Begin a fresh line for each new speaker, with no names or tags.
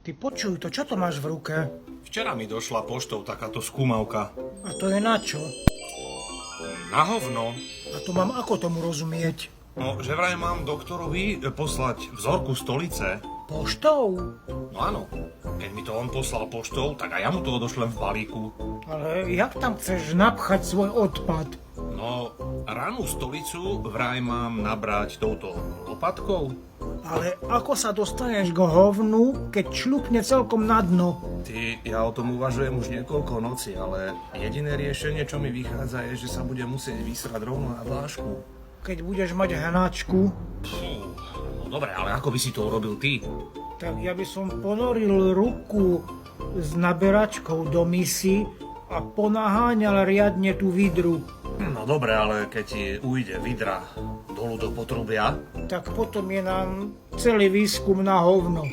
Ty počuj to, čo to máš v ruke?
Včera mi došla poštou takáto skúmavka.
A to je na čo?
Na hovno.
A to mám ako tomu rozumieť?
No, že vraj mám doktorovi poslať vzorku stolice.
Poštou?
No áno, keď mi to on poslal poštou, tak aj ja mu to odošlem v balíku.
Ale jak tam chceš napchať svoj odpad?
No, ranú stolicu vraj mám nabrať touto lopatkou.
Ale ako sa dostaneš k hovnu, keď šľupne celkom na dno?
Ty, ja o tom uvažujem už niekoľko noci, ale jediné riešenie, čo mi vychádza, je, že sa budem musieť vysrať rovno na vlášku.
Keď budeš mať hnačku,
No dobre, ale ako by si to urobil ty?
tak ja by som ponoril ruku s naberačkou do misy a ponaháňal riadne tú vidru.
No dobre, ale keď ti ujde vidra dolu do potrubia,
Tak potom je nám celý výskum na hovno.